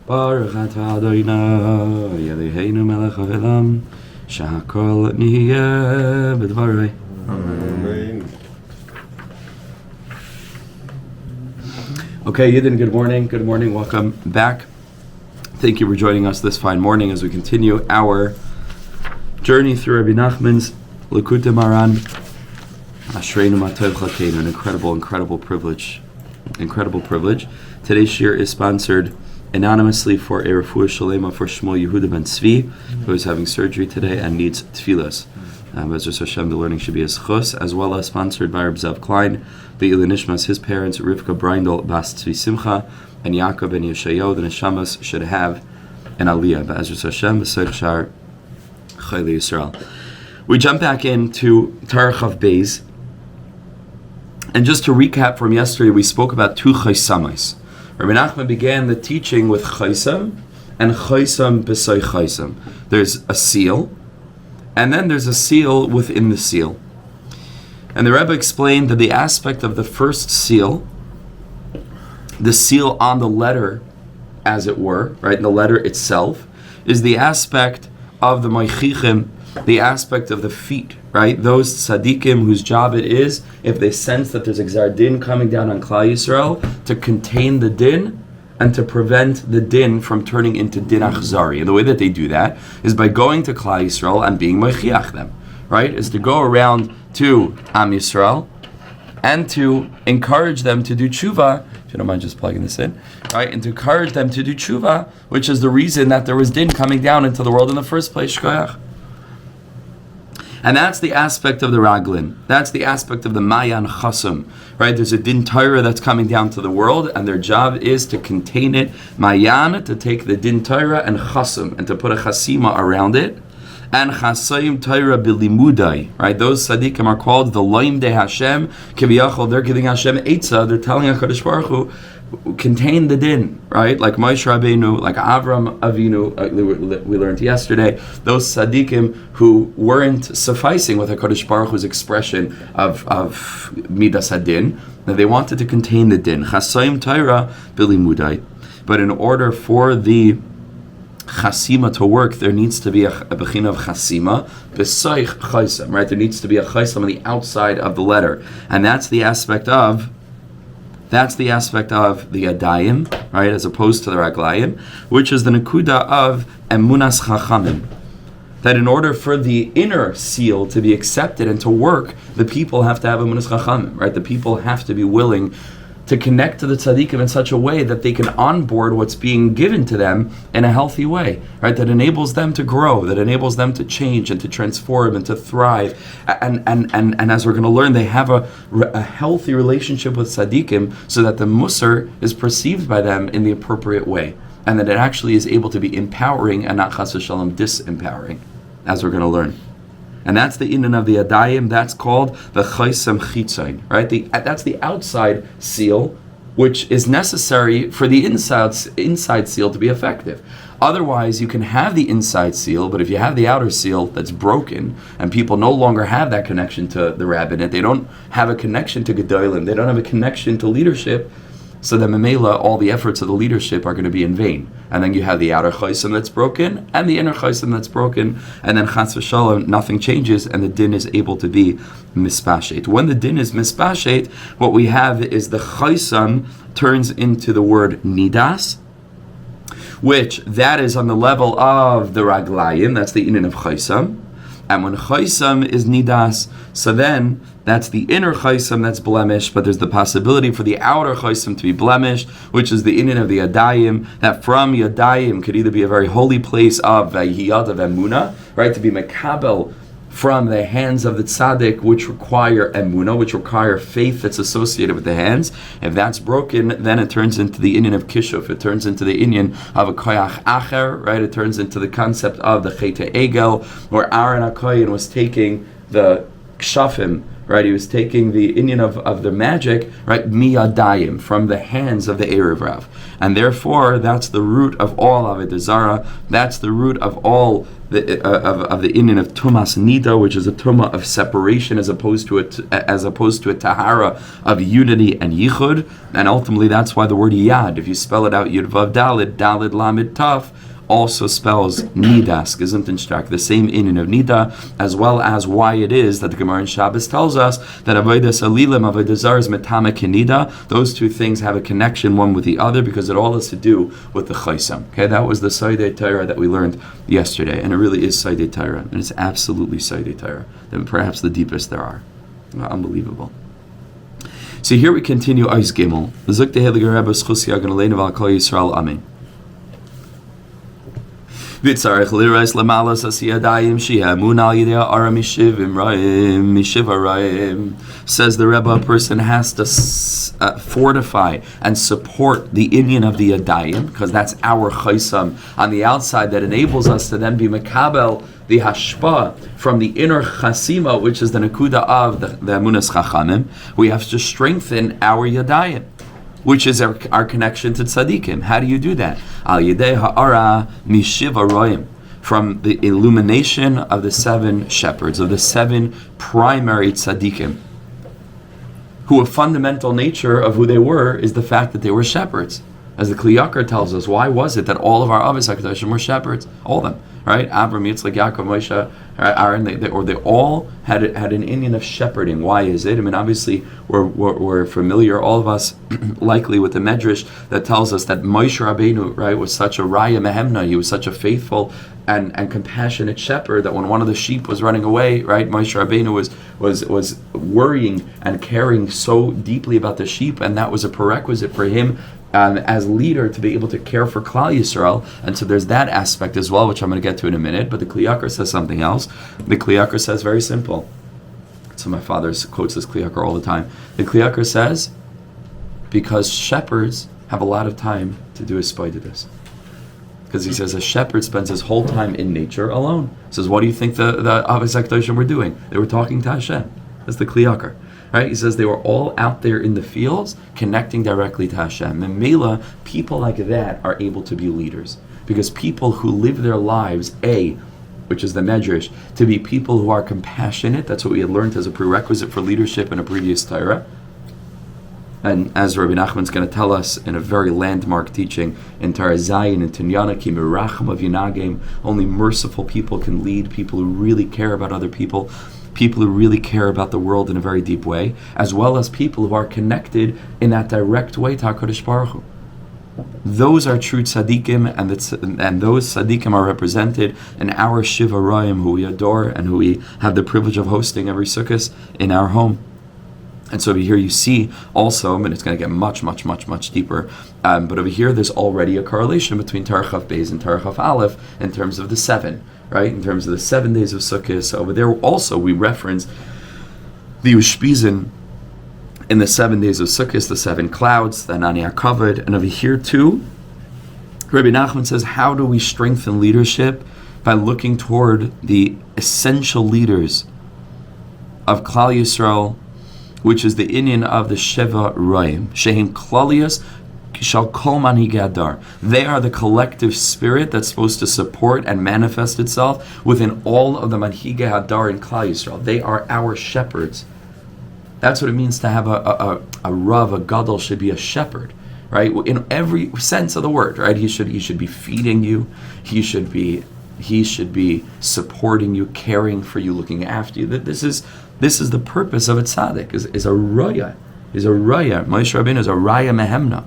Baruch atah Adonai Eloheinu melech haolam shehakol nihiyeh b'dvarei. Amen. Okay, Yidden, good morning, welcome back. Thank you for joining us this fine morning as we continue our journey through Rebbe Nachman's Likutei Moharan. Ashreinu matov chalkeinu, an incredible privilege. Today's shir is sponsored anonymously for a refuah shalema for Shmuel Yehuda ben Tzvi, who is having surgery today and needs tefillas. Bezras Hashem, the learning should be as chus, as well as sponsored by Reb Zev Klein, Be'ilin Nishmas, his parents, Rivka Bryndel, Bas Tzvi Simcha, and Ya'akov and Yeshayo. The neshamas should have an aliyah. Bezras Hashem, B'Seich Shar Chayli Yisrael. We jump back into Torah Chof Beis, and just to recap from yesterday, we spoke about two chaysamais. Rebbe Nachman began the teaching with chaysam and chaysam b'say chaysam. There's a seal, and then there's a seal within the seal. And the Rebbe explained that the aspect of the first seal, the seal on the letter, as it were, right, the letter itself, is the aspect of the moichichim, the aspect of the feet, right? Those tzaddikim whose job it is, if they sense that there's a gzar din coming down on Klal Yisrael, to contain the din and to prevent the din from turning into din achzari. And the way that they do that is by going to Klal Yisrael and being moichiach them, right? Is to go around to Am Yisrael and to encourage them to do tshuva, if you don't mind just plugging this in, right? And to encourage them to do tshuva, which is the reason that there was din coming down into the world in the first place, shkoyach. And that's the aspect of the raglin. That's the aspect of the mayan chasum, right? There's a din Torah that's coming down to the world, and their job is to contain it. Mayan, to take the din Torah and chasum, and to put a chasima around it. And chasayim Torah bilimudai, right? Those tzaddikim are called the loim de Hashem. Kiviyachol, they're giving Hashem eitzah. They're telling HaKadosh Baruch Hu, contain the din, right? Like Moshe Rabbeinu, like Avram Avinu, we learned yesterday, those tzaddikim who weren't sufficing with HaKadosh Baruch Hu's expression of midas hadin, that they wanted to contain the din. Chasayim Torah bilimudai. But in order for the chasima to work, there needs to be a bechina of chasima, b'soich chaysam, right? There needs to be a chaysam on the outside of the letter. And that's the aspect of the yadayim, right, as opposed to the raglayim, which is the nekuda of emunas Chachomim. That in order for the inner seal to be accepted and to work, the people have to have emunas Chachomim, right? The people have to be willing to connect to the tzaddikim in such a way that they can onboard what's being given to them in a healthy way, right? That enables them to grow, that enables them to change and to transform and to thrive. And as we're going to learn, they have a healthy relationship with tzaddikim so that the musar is perceived by them in the appropriate way, and that it actually is able to be empowering and not chas v'shalom disempowering, as we're going to learn. And that's the inyan of the adayim. That's called the chaysam chitzain, right? That's the outside seal, which is necessary for the inside seal to be effective. Otherwise, you can have the inside seal, but if you have the outer seal that's broken, and people no longer have that connection to the rabbinate, they don't have a connection to gedolim, they don't have a connection to leadership, so then memela, all the efforts of the leadership are going to be in vain. And then you have the outer chaysam that's broken, and the inner chaysam that's broken, and then chas v'shalom, nothing changes, and the din is able to be mispashet. When the din is mispashet, what we have is the chaysam turns into the word nidas, which that is on the level of the raglayim, that's the inyan of chaysam. And when chaysam is nidas, so then that's the inner chaysam that's blemished, but there's the possibility for the outer chaysam to be blemished, which is the inyan of the yadayim, that from yadayim could either be a very holy place of vayhiyad of emunah, right, to be mekabel from the hands of the tzaddik, which require emunah, which require faith that's associated with the hands. If that's broken, then it turns into the inyan of kishuf. It turns into the inyan of a koyach acher, right? It turns into the concept of the chete egel, where Aaron HaKohen was taking the kshafim, right? He was taking the Indian of the magic, right? Miyadayim, from the hands of the Erev Rav. And therefore, that's the root of all Avodah Zarah. That's the root of all of the Indian of Tumas Nida, which is a Tumah of separation as opposed to a Tahara of unity and Yichud. And ultimately, that's why the word Yad, if you spell it out, Yud Vav Dalid, Dalid Lamed Taf, also spells Nidas, Gesundheitsstark, the same Indian of Nida, as well as why it is that the Gemara in Shabbos tells us that Avodas Alilim, Avodah Zarah is Metame Kenida. Those two things have a connection one with the other because it all has to do with the Chaisam. Okay, that was the Saidei Torah that we learned yesterday, and it really is Saidei Torah, and it's absolutely Saidei Torah, and perhaps the deepest there are. Unbelievable. So here we continue Eis Gimel. Likutei Rebbe Schus Yagan Aleinu V'al Kol Yisrael Amen. Says the Rebbe, a person has to fortify and support the Indian of the Yadayim, because that's our chaisam on the outside that enables us to then be mekabel the hashpa from the inner chasima, which is the nakuda of the emunas Chachomim. We have to strengthen our Yadayim, which is our connection to tzaddikim. How do you do that? Al yedei ha'ara mishiva roim, from the illumination of the 7 shepherds, of the 7 primary tzaddikim, who a fundamental nature of who they were is the fact that they were shepherds. As the Kli Yakar tells us, why was it that all of our Avos HaKadoshim were shepherds? All of them, right? Avram, Yitzchak, Ya'akov, Moshe, Aaron, they all had an Indian of shepherding. Why is it? I mean, obviously, we're familiar, all of us, likely with the Medrash that tells us that Moshe Rabbeinu, right, was such a Raya Mehemna, he was such a faithful and compassionate shepherd that when one of the sheep was running away, right, Moshe Rabbeinu was worrying and caring so deeply about the sheep, and that was a prerequisite for him as leader to be able to care for Klal Yisrael. And so there's that aspect as well, which I'm going to get to in a minute. But the Kli Yakar says something else. The Kli Yakar says very simple. So my father quotes this Kli Yakar all the time. The Kli Yakar says, because shepherds have a lot of time to do his spoidedus. Because he says a shepherd spends his whole time in nature alone. He says, what do you think the Avos HaKadoshim were doing? They were talking to Hashem. That's the Kli Yakar. Right? He says they were all out there in the fields connecting directly to Hashem. And Mela, people like that are able to be leaders. Because people who live their lives, which is the Medrash, to be people who are compassionate, that's what we had learned as a prerequisite for leadership in a previous Torah. And as Rebbe Nachman is going to tell us in a very landmark teaching in Torah Zayin and Tinyana, Ki Miracham of Yinagim, only merciful people can lead, people who really care about other people who really care about the world in a very deep way, as well as people who are connected in that direct way to HaKadosh Baruch Hu. Those are true tzaddikim, and those tzaddikim are represented in our Shiva Roim, who we adore and who we have the privilege of hosting every Sukkot in our home. And so over here you see also, and it's going to get much, much, much, much deeper, but over here there's already a correlation between Torah Chof Beis and Torah Chof Aleph in terms of the 7, right? In terms of the 7 days of Sukkot. So over there also we reference the Ushpizin in the 7 days of Sukkot, the 7 clouds, the Anani HaKavod, and over here too, Rebbe Nachman says, how do we strengthen leadership? By looking toward the essential leaders of Klal Yisrael, which is the Indian of the Sheva Roim, Shehem Klalius Shal Kol Manhigei Hadar. They are the collective spirit that's supposed to support and manifest itself within all of the Manhigei Hadar in Klal Yisrael. They are our shepherds. That's what it means to have a Rav, a Gadol should be a shepherd, right? In every sense of the word, right? He should be feeding you. He should be supporting you, caring for you, looking after you. This is the purpose of a tzaddik, is a raya. Moshe Rabbeinu is a raya mehemna.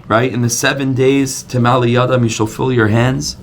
Right? In the 7 days, Timali Yadam, you shall fill your hands,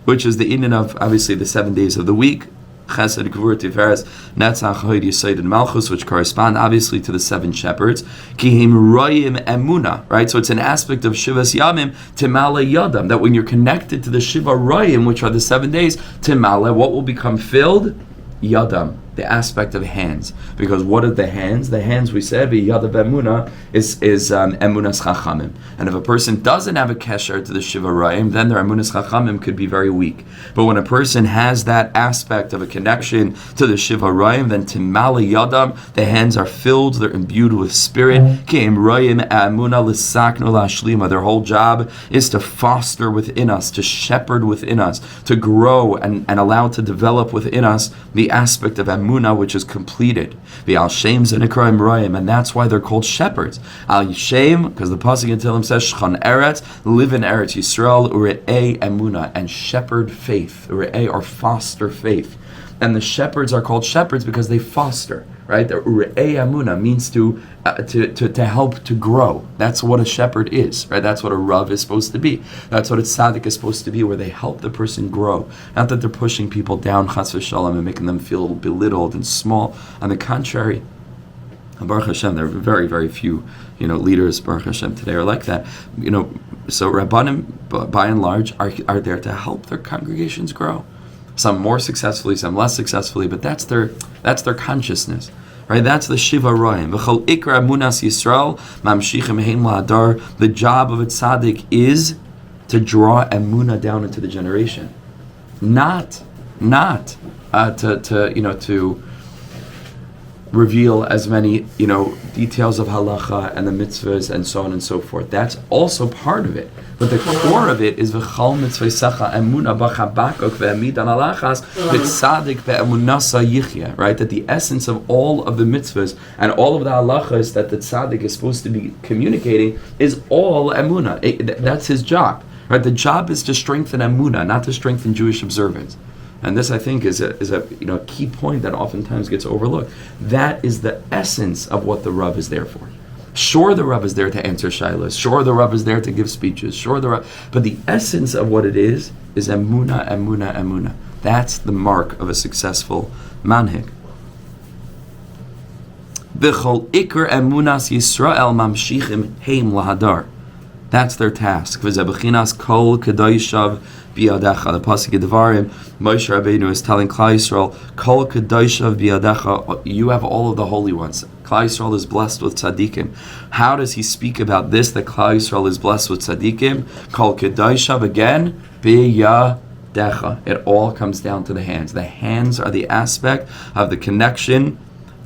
which is the Indian of, obviously, the 7 days of the week. Chesed, Gevurah, Tiferes, Netzach, Hod, Yesod, and Malchus, which correspond obviously to the 7 shepherds. Kihim Royim Emuna, right? So it's an aspect of Shivas Yamim, Timale Yadam, that when you're connected to the Shiva Royim, which are the 7 days, Timale, what will become filled? Yadam, the aspect of hands. Because what are the hands? The hands, we said, v'yad emunah is emunas Chachomim. And if a person doesn't have a kesher to the Shiva Rayim, then their emunas Chachomim could be very weak. But when a person has that aspect of a connection to the Shiva Rayim, then timali yadam, the hands are filled, they're imbued with spirit. Ke'im Rayim emunah l'saknu la'ashlima. Their whole job is to foster within us, to shepherd within us, to grow and allow to develop within us the aspect of emunah which is completed. The al shem zenikra imrayim, and that's why they're called shepherds. Al shem, because the pasuk in Tehillim says shchan eretz, live in Eretz Yisrael, ure'ei emunah, and shepherd faith, ure'ei, or foster faith. And the shepherds are called shepherds because they foster, right? The ure'ei emunah means to help to grow. That's what a shepherd is, right? That's what a rav is supposed to be. That's what a tzaddik is supposed to be, where they help the person grow. Not that they're pushing people down, chas v'shalom, and making them feel belittled and small. On the contrary, Baruch Hashem, there are very, very few, leaders, Baruch Hashem, today are like that. So Rabbanim, by and large, are there to help their congregations grow. Some more successfully, some less successfully, but that's their consciousness, right? That's the Shiva Roim. V'chol ikra emunas Yisrael mamshichim heim la'adar. The job of a tzaddik is to draw emunah down into the generation, not to reveal as many details of halacha and the mitzvahs and so on and so forth. That's also part of it. But the core of it is v'chal mitzvaysecha emuna b'chabakok ve'amid an alachas v'tzadik ve'emunasa yichya, right? That the essence of all of the mitzvahs and all of the halachas that the tzaddik is supposed to be communicating is all emuna. That's his job, right? The job is to strengthen emuna, not to strengthen Jewish observance. And this, I think, is a key point that oftentimes gets overlooked. That is the essence of what the Rav is there for. Sure, the Rav is there to answer shilas. Sure, the Rav is there to give speeches. Sure, but the essence of what it is emuna, emuna, emuna. That's the mark of a successful manhig. V'chol ikar emunas Yisrael mamshichim heim lahadar. That's their task. V'zebechinas kol kedoishav biyadecha. The pasuk in Devarim, Moshe Rabbeinu is telling Klal Yisrael, kol kedoishav biyadecha. You have all of the holy ones. Klal Yisrael is blessed with tzaddikim. How does he speak about this? That Klal Yisrael is blessed with tzaddikim. Kol kedoishav again biyadecha. It all comes down to the hands. The hands are the aspect of the connection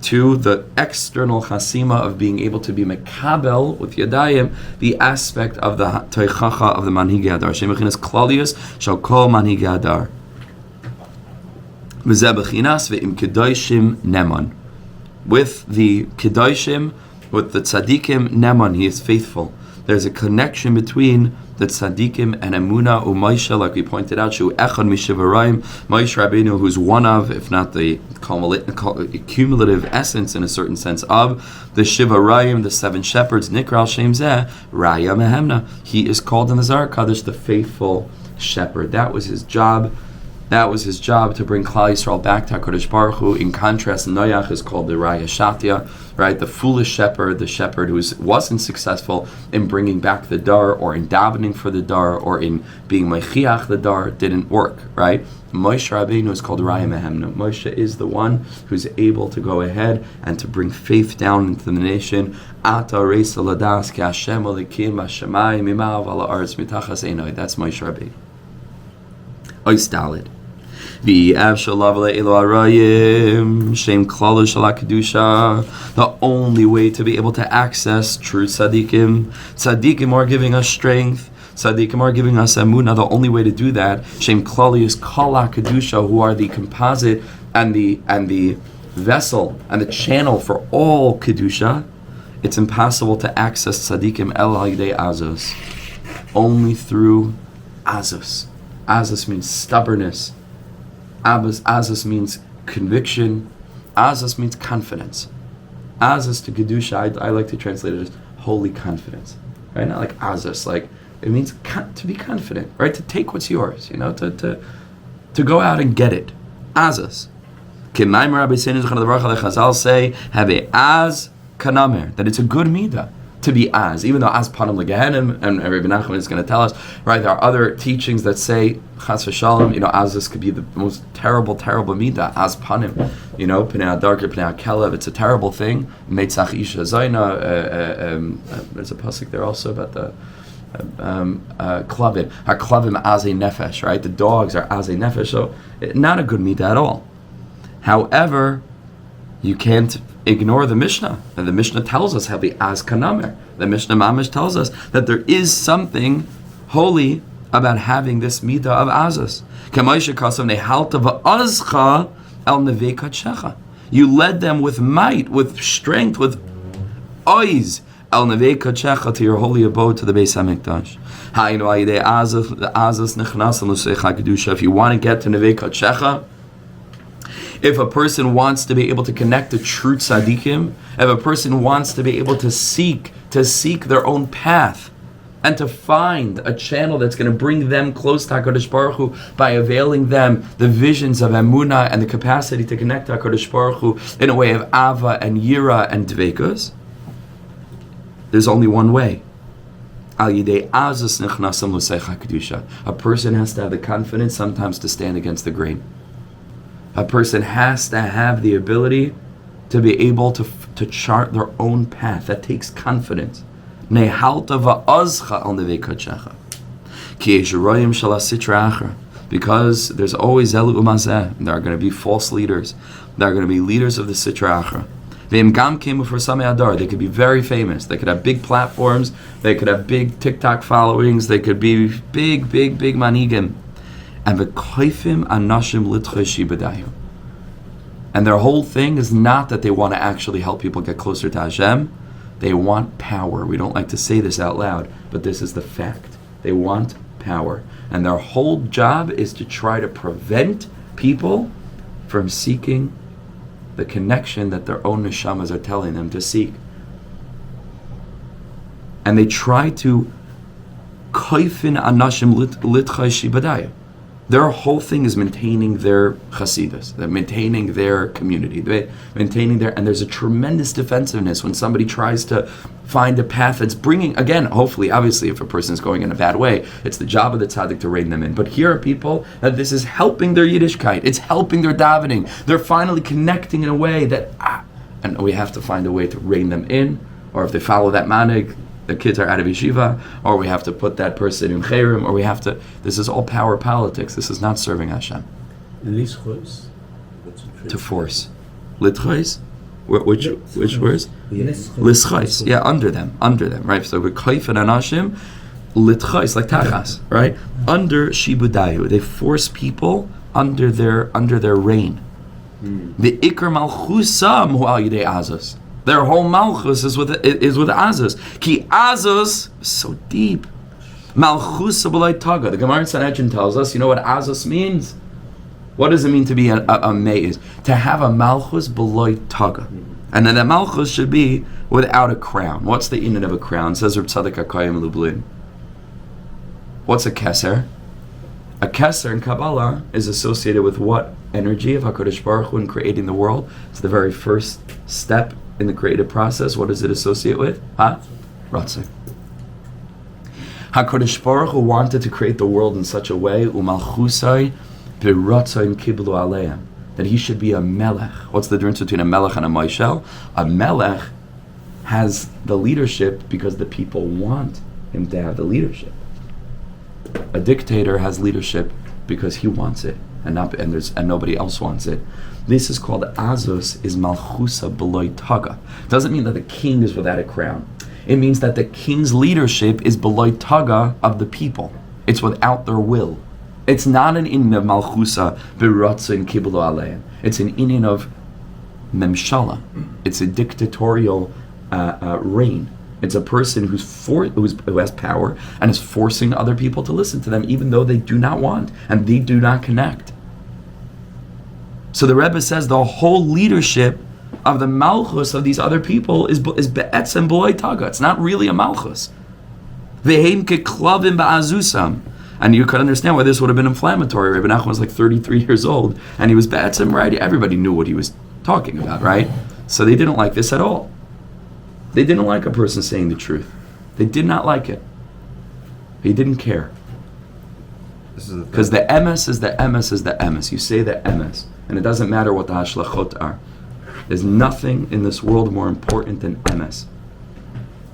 to the external chasima of being able to be mekabel with yadayim, the aspect of the toichacha of the manhigi adar. Shemechinas klalius shall call manhigi adar. V'zeh bechinas ve'im kedoshim neman. With the kedoshim, with the tzaddikim neman, he is faithful. There's a connection between the tzaddikim and emunah u'Moshe, like we pointed out, shu echad mishivarayim, Moshe Rabbeinu, who's one of, if not the cumulative essence in a certain sense of the shivarayim, the seven shepherds, nikral shem zeh, raya mehemna. He is called in the Zohar Kadosh the faithful shepherd. That was his job. That was his job, to bring Klal Yisrael back to HaKadosh Baruch Hu. In contrast, Noach is called the Raya Shatya, right? The foolish shepherd, the shepherd who wasn't successful in bringing back the dar, or in davening for the dar, or in being Mechiach the dar, didn't work, right? Moshe Rabbeinu is called Raya Mehemna. Moshe is the one who's able to go ahead and to bring faith down into the nation. Ata reisa ladas ki Hashem alikim hashemayim imav ala aretz mitachas einoi. That's Moshe Rabbeinu. Ois Daled. The only way to be able to access true tzaddikim. Tzaddikim are giving us strength. Tzaddikim are giving us emunah. The only way to do that, Shem Klali, is Kal HaKedusha, who are the composite and the vessel and the channel for all kedusha. It's impossible to access tzaddikim el halidei azos, only through azos. Azos means stubbornness. Azos means conviction. Azos means confidence. Azos to Kedusha, I like to translate it as holy confidence. Right? Not like Azos, like it means to be confident, right? To take what's yours, to go out and get it. Azos. Chazal say, have a az kanamer, that it's a good midah to be as, even though as panim legehenim, and Rebbe Nachman is going to tell us, right, there are other teachings that say, chas v'shalom, as this could be the most terrible midah, as panim, pnei darker, pnei kelev, it's a terrible thing, meitzach isha zayna, there's a pasuk there also about the klavim as a nefesh, right, the dogs are as a nefesh, so not a good midah at all. However, you can't ignore the Mishnah. And the Mishnah tells us how the az kanamer. The Mishnah Mamish tells us that there is something holy about having this midah of azus. You led them with might, with strength, with ois el nevei kadshecha to your holy abode, to the Beis Hamikdash. If you want to get to nevei kadshecha, if a person wants to be able to connect to true tzaddikim, if a person wants to be able to seek their own path, and to find a channel that's going to bring them close to HaKadosh Baruch Hu by availing them the visions of emunah and the capacity to connect to HaKadosh Baruch Hu in a way of ava and yira and dveikus, there's only one way. A person has to have the confidence sometimes to stand against the grain. A person has to have the ability to be able to chart their own path. That takes confidence. Because there's always elu umazeh. There are going to be false leaders. There are going to be leaders of the sitra achra. They could be very famous. They could have big platforms. They could have big TikTok followings. They could be big manigim. And and their whole thing is not that they want to actually help people get closer to Hashem. They want power. We don't like to say this out loud, but this is the fact. They want power. And their whole job is to try to prevent people from seeking the connection that their own neshamas are telling them to seek. And they try to koifin anashim litchai shibadayu. Their whole thing is maintaining their Chassidus, maintaining their community, and there's a tremendous defensiveness when somebody tries to find a path that's bringing, again, hopefully, obviously, if a person is going in a bad way, it's the job of the tzaddik to rein them in. But here are people that this is helping their Yiddishkeit, it's helping their davening, they're finally connecting in a way that, and we have to find a way to rein them in, or if they follow that manig, the kids are out of yeshiva, or we have to put that person in chayrim, or we have to. This is all power politics. This is not serving Hashem. To force. Litchos? Which words? Lischos. Yeah, under them, right? So we're kaif and anashim, litchos, like tachas, right? Under shibudayu, they force people under their reign. The ikar malchusam hu al yidei azos. Their whole malchus is with Azus. Ki Azus, so deep. Malchus b'loi taga. The Gemara in Sanhedrin tells us, you know what Azus means? What does it mean to be a meiz? To have a malchus b'loi taga. And then that malchus should be without a crown. What's the inyan of a crown? Says Reb Tzaddik HaKayim Lublin. What's a keser? A keser in Kabbalah is associated with what energy of HaKadosh Baruch Hu in creating the world? It's the very first step in the creative process. What does it associate with? Ratzon. HaKadosh Baruch Hu wanted to create the world in such a way, umalchusai b'ratzon kiblu aleim, that he should be a melech. What's the difference between a melech and a moshel? A melech has the leadership because the people want him to have the leadership. A dictator has leadership because he wants it, and nobody else wants it. This is called Azus is Malchusa B'loi Taga. Doesn't mean that the king is without a crown. It means that the king's leadership is B'loi Taga of the people. It's without their will. It's not an inyan of Malchusa B'ratzon Kiblu Aleim. It's an inyan of Memshala. It's a dictatorial reign. It's a person who has power and is forcing other people to listen to them, even though they do not want and they do not connect. So the Rebbe says the whole leadership of the malchus of these other people is be'etzem b'loi taga. It's not really a malchus. Ve'hem keklavim ba'azusam. And you could understand why this would have been inflammatory. Rebbe Nachman was like 33 years old, and he was be'etzem, right? Everybody knew what he was talking about, right? So they didn't like this at all. They didn't like a person saying the truth. They did not like it. He didn't care. Because the emes is the emes is the emes. You say the emes, and it doesn't matter what the hashlachot are. There's nothing in this world more important than emes.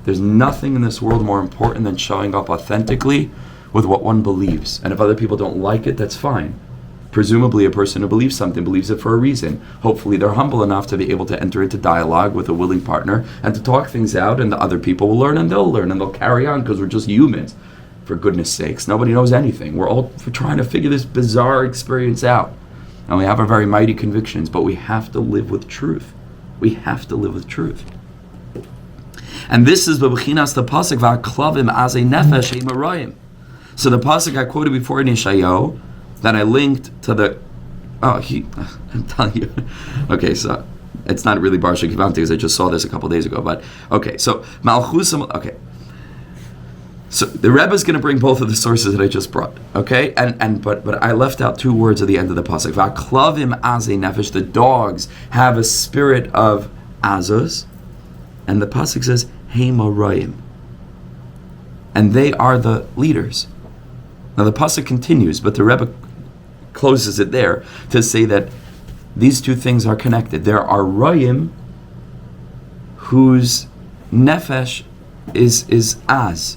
There's nothing in this world more important than showing up authentically with what one believes. And if other people don't like it, that's fine. Presumably a person who believes something believes it for a reason. Hopefully they're humble enough to be able to enter into dialogue with a willing partner and to talk things out, and the other people will learn and they'll carry on, because we're just humans. For goodness sakes, nobody knows anything. We're trying to figure this bizarre experience out. And we have our very mighty convictions, but we have to live with truth. We have to live with truth. And this is b'bechinas the pasuk v'aklavim azei nefesh he'marayim. So the pasuk I quoted before in Yeshayahu, that I linked to the... I'm telling you. Okay, so it's not really Barsha Kivanti, because I just saw this a couple days ago. But, okay, so Malchusam... Okay. So the Rebbe is going to bring both of the sources that I just brought, okay? But I left out two words at the end of the pasuk. V'aklavim azei nefesh. The dogs have a spirit of azos, and the pasuk says he'marayim, and they are the leaders. Now the pasuk continues, but the Rebbe closes it there to say that these two things are connected. There are rayim whose nefesh is az.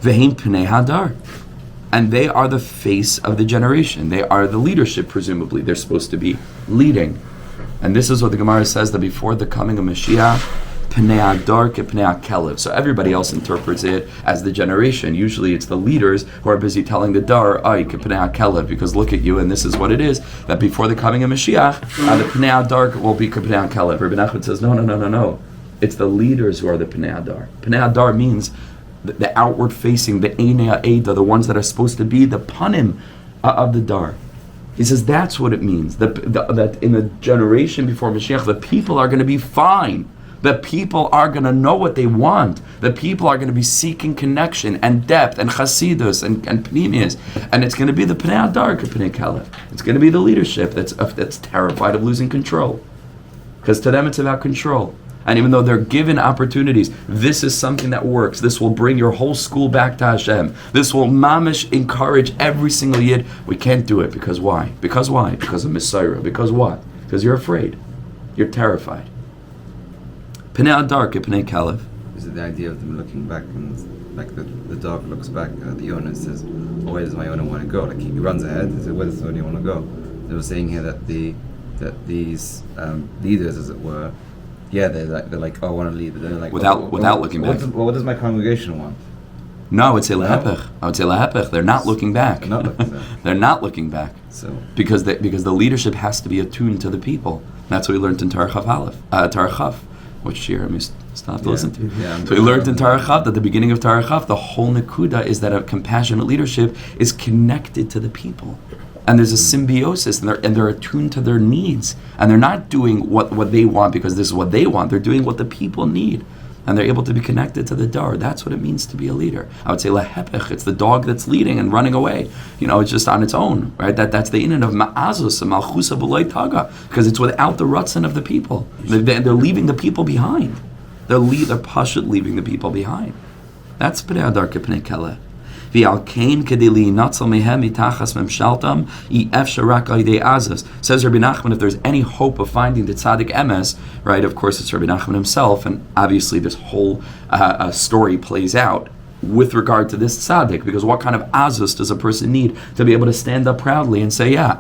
V'heim pnei hadar. And they are the face of the generation. They are the leadership, presumably. They're supposed to be leading. And this is what the Gemara says, that before the coming of Mashiach, pnei hadar ke pnei hakelev. So everybody else interprets it as the generation. Usually it's the leaders who are busy telling the dar, ay ke pnei hakelev, because look at you, and this is what it is, that before the coming of Mashiach, the pnei hadar will be ke pnei hakelev. Rebbe Nachman says, no. It's the leaders who are the pnei hadar. Pnei hadar means the outward facing, the Einei Eda, the ones that are supposed to be the panim of the dar. He says that's what it means. That in the generation before Mashiach, the people are going to be fine. The people are going to know what they want. The people are going to be seeking connection and depth and Chassidus and Penimiyus. And it's going to be the Pnei Hadar, Pnei Kalev. It's going to be the leadership that's terrified of losing control. Because to them it's about control. And even though they're given opportunities, this is something that works. This will bring your whole school back to Hashem. This will mamish encourage every single yid. We can't do it. Because why? Because why? Because of Messiah. Because what? Because you're afraid. You're terrified. Pnei Hadar ke Pnei Kalev. Is it the idea of them looking back, and like the dog looks back at the owner and says, oh, where does my owner want to go? Like he runs ahead and says, where does the owner want to go? They were saying here that these leaders, as it were, yeah, they're like, oh, I want to lead, but they're like, without looking back. What does my congregation want? No, I would say lahepech. They're not looking back. They're not looking back. They're not looking back. So because the leadership has to be attuned to the people. That's what we learned in Torah Chof, which year I still have to listen to. Yeah, so we learned in Torah Chof, at the beginning of Torah Chof, the whole nekuda is that a compassionate leadership is connected to the people. And there's a symbiosis, and they're attuned to their needs. And they're not doing what they want because this is what they want. They're doing what the people need. And they're able to be connected to the dar. That's what it means to be a leader. I would say lahepech. It's the dog that's leading and running away. It's just on its own, right? That's the inyan of ma'azus and malchusa b'loy taga, because it's without the rutzin of the people. They're leaving the people behind. They're pashut leaving the people behind. That's pnei hadar ke pnei kalev. Says Rebbe Nachman, if there's any hope of finding the tzaddik emes, right? Of course, it's Rebbe Nachman himself, and obviously this whole story plays out with regard to this tzaddik, because what kind of azus does a person need to be able to stand up proudly and say, yeah,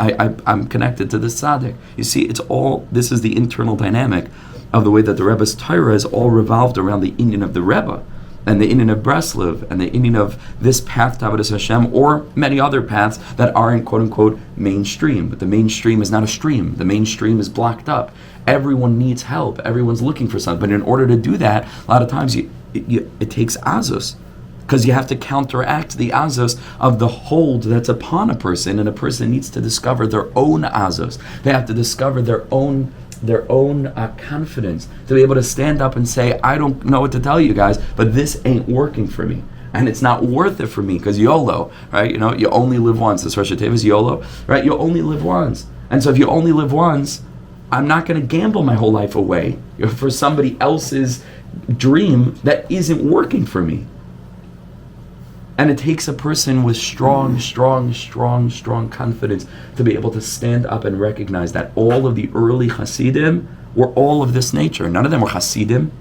I'm connected to this tzaddik? You see, this is the internal dynamic of the way that the Rebbe's Torah is all revolved around the inyan of the Rebbe, and the inyan of Breslev, and the inyan of this path to Avodas Hashem, or many other paths that aren't quote-unquote mainstream. But the mainstream is not a stream. The mainstream is blocked up. Everyone needs help. Everyone's looking for something. But in order to do that, a lot of times it takes azus, because you have to counteract the azus of the hold that's upon a person, and a person needs to discover their own azus. They have to discover their own confidence to be able to stand up and say, I don't know what to tell you guys, but this ain't working for me. And it's not worth it for me, because YOLO, right? You only live once. This Rosh Hashanah is YOLO, right? You only live once. And so if you only live once, I'm not going to gamble my whole life away for somebody else's dream that isn't working for me. And it takes a person with strong confidence to be able to stand up and recognize that all of the early Hasidim were all of this nature. None of them were Hasidim.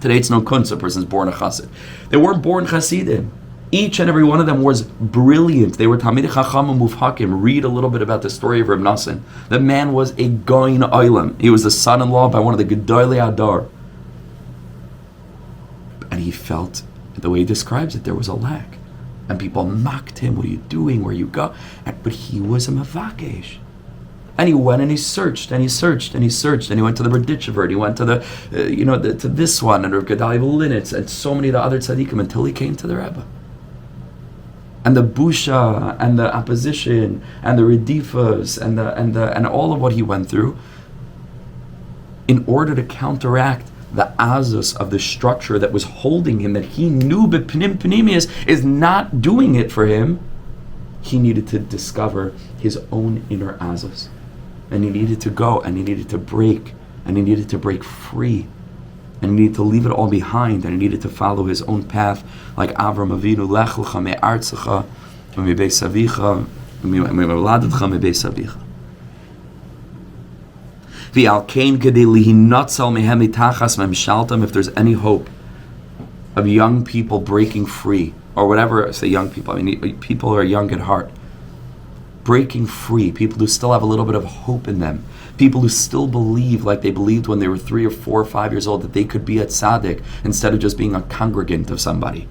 Today it's no kunst, a person's born a Chassid. They weren't born Hasidim. Each and every one of them was brilliant. They were Talmidei Chacham Mufhakim. Read a little bit about the story of Rebbe Nachman. The man was a Goyin Olam. He was the son-in-law by one of the Gedolei Adar. And he felt, the way he describes it, there was a lack. And people mocked him. What are you doing? Where you go? But he was a Mavakesh. And he went and he searched and he searched and he searched and he went to the Berditchever, he went to the, to this one and Rav Gedaliah Linitz and so many of the other tzaddikim until he came to the Rebbe. And the busha and the opposition and the redifas and all of what he went through, in order to counteract the azus of the structure that was holding him, that he knew but Penimiyus is not doing it for him, he needed to discover his own inner azus. And he needed to go and he needed to break and he needed to break free. And he needed to leave it all behind, and he needed to follow his own path, like Avram Avinu, Lech lecha me'artzecha, me'beis avicha, me'oladetcha me'beis avicha. V'al kein gedei lihinotzel mehem mitachas memshaltam, if there's any hope of young people breaking free, or whatever, I say young people, I mean people who are young at heart, breaking free, people who still have a little bit of hope in them, people who still believe like they believed when they were 3 or 4 or 5 years old that they could be a tzaddik instead of just being a congregant of somebody,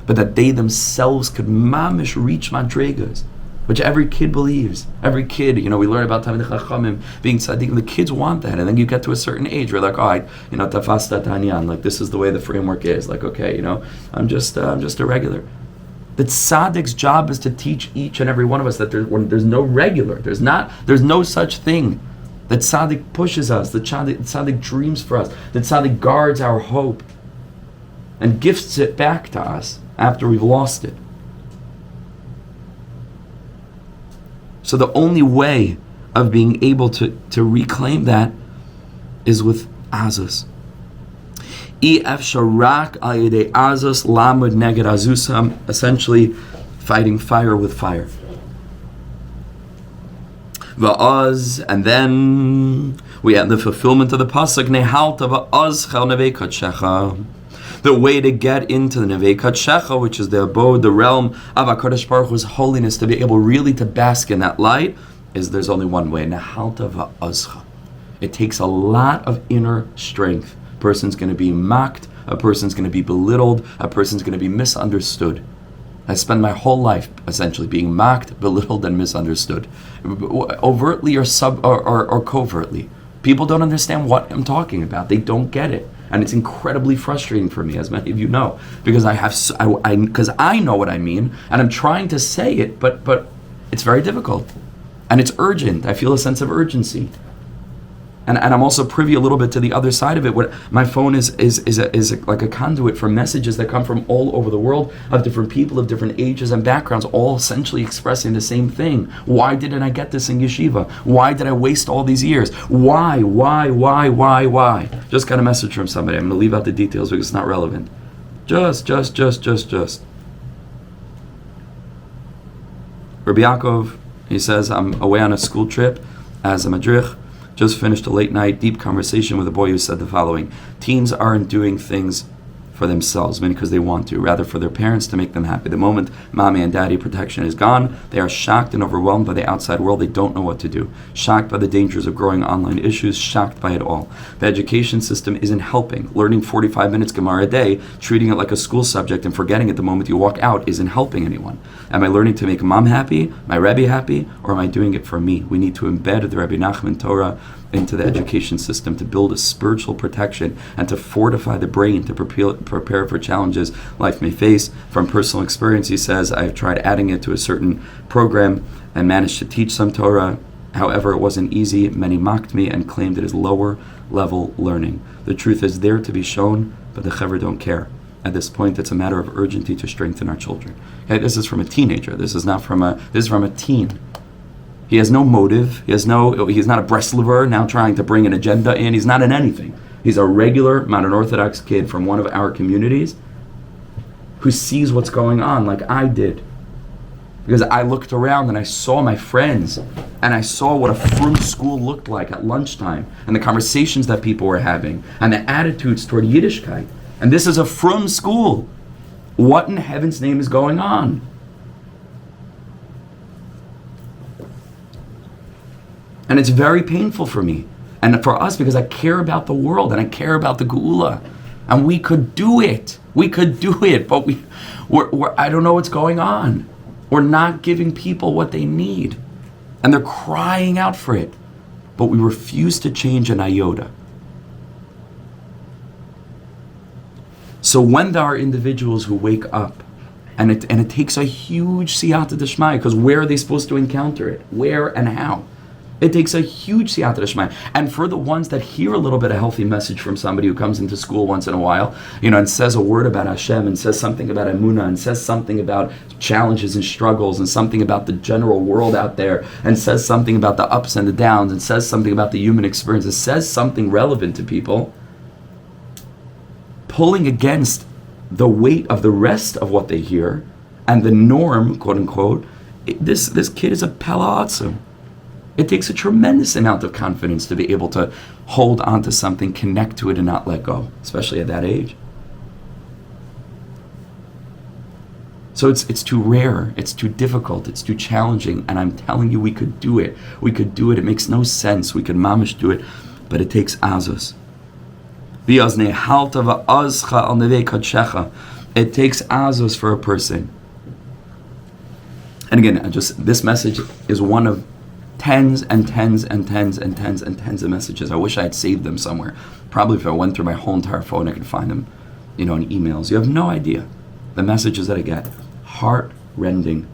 but that they themselves could mamish reach madregas, which every kid believes. Every kid, we learn about Talmidei Chachomim being tzaddikim. The kids want that, and then you get to a certain age where like, tafasta tanyan, like this is the way the framework is. Like, okay, I'm just a regular. The tzaddik's job is to teach each and every one of us that there's no regular. There's no such thing. That tzaddik pushes us. The tzaddik dreams for us. The tzaddik guards our hope and gifts it back to us after we've lost it. So the only way of being able to reclaim that is with azus. Essentially fighting fire with fire. And then we have the fulfillment of the pasuk Nehalta va'az chel nevei kadshecha. The way to get into the nevei kadshecha, which is the abode, the realm of HaKadosh Baruch Hu's holiness, to be able really to bask in that light, is there's only one way. Nehalta va'azcha. It takes a lot of inner strength. A person's going to be mocked. A person's going to be belittled. A person's going to be misunderstood. I spend my whole life essentially being mocked, belittled, and misunderstood, overtly or covertly. People don't understand what I'm talking about. They don't get it, and it's incredibly frustrating for me, as many of you know, because I know what I mean, and I'm trying to say it, but it's very difficult, and it's urgent. I feel a sense of urgency. And I'm also privy a little bit to the other side of it. What my phone is like a conduit for messages that come from all over the world, of different people of different ages and backgrounds, all essentially expressing the same thing. Why didn't I get this in yeshiva? Why did I waste all these years? Why? Just got a message from somebody. I'm going to leave out the details because it's not relevant. Just. Rabbi Ya'akov, he says, I'm away on a school trip as a madrich. Just finished a late night, deep conversation with a boy who said the following: teens aren't doing things for themselves, meaning because they want to, rather for their parents to make them happy. The moment mommy and daddy protection is gone, they are shocked and overwhelmed by the outside world. They don't know what to do. Shocked by the dangers of growing online issues, shocked by it all. The education system isn't helping. Learning 45 minutes Gemara a day, treating it like a school subject and forgetting it the moment you walk out isn't helping anyone. Am I learning to make mom happy, my Rebbe happy, or am I doing it for me? We need to embed the Rebbe Nachman Torah into the education system to build a spiritual protection and to fortify the brain to prepare for challenges life may face. From personal experience, he says, I've tried adding it to a certain program and managed to teach some Torah. However, it wasn't easy. Many mocked me and claimed it is lower level learning. The truth is there to be shown, but the chaver don't care. At this point, it's a matter of urgency to strengthen our children. Okay, this is from a teenager. This is from a teen. He has no motive. He's not a Breslover now trying to bring an agenda in. He's not in anything. He's a regular modern Orthodox kid from one of our communities who sees what's going on like I did. Because I looked around and I saw my friends and I saw what a frum school looked like at lunchtime and the conversations that people were having and the attitudes toward Yiddishkeit. And this is a frum school. What in heaven's name is going on? And it's very painful for me and for us because I care about the world and I care about the Geulah. And we could do it. We could do it, but we're I don't know what's going on. We're not giving people what they need. And they're crying out for it. But we refuse to change an iota. So when there are individuals who wake up, and it takes a huge siyata d'shmaya, because where are they supposed to encounter it? Where and how? It takes a huge siyata d'shmaya. And for the ones that hear a little bit of healthy message from somebody who comes into school once in a while, and says a word about Hashem, and says something about emunas, and says something about challenges and struggles, and something about the general world out there, and says something about the ups and the downs, and says something about the human experience, and says something relevant to people, pulling against the weight of the rest of what they hear, and the norm, quote unquote, this kid is a palatzim. It takes a tremendous amount of confidence to be able to hold on to something, connect to it, and not let go, especially at that age. So it's too rare, it's too difficult, it's too challenging, and I'm telling you we could do it. We could do it. It makes no sense. We could mamish do it, but it takes azus. It takes azus for a person. And again, this message is one of tens and tens and tens and tens and tens of messages. I wish I had saved them somewhere. Probably if I went through my whole entire phone, I could find them, in emails. You have no idea the messages that I get. Heart-rending.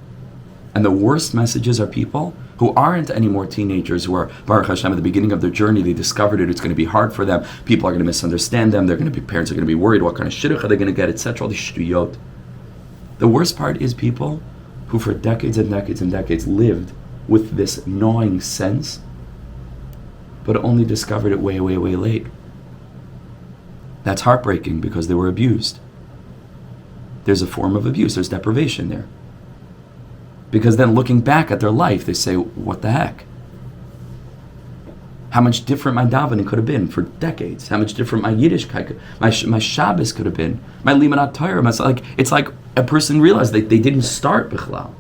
And the worst messages are people who aren't anymore teenagers, who are, Baruch Hashem, at the beginning of their journey, they discovered it, it's going to be hard for them, people are going to misunderstand them, parents are going to be worried, what kind of shidduch are they going to get, etc., all these shtuyot. The worst part is people who for decades and decades and decades lived with this gnawing sense, but only discovered it way, way, way late. That's heartbreaking because they were abused. There's a form of abuse, there's deprivation there. Because then looking back at their life, they say, what the heck? How much different my davening could have been for decades. How much different my Yiddishkeit, my Shabbos could have been. My Likutei Torah, it's like a person realized they didn't start bichlal.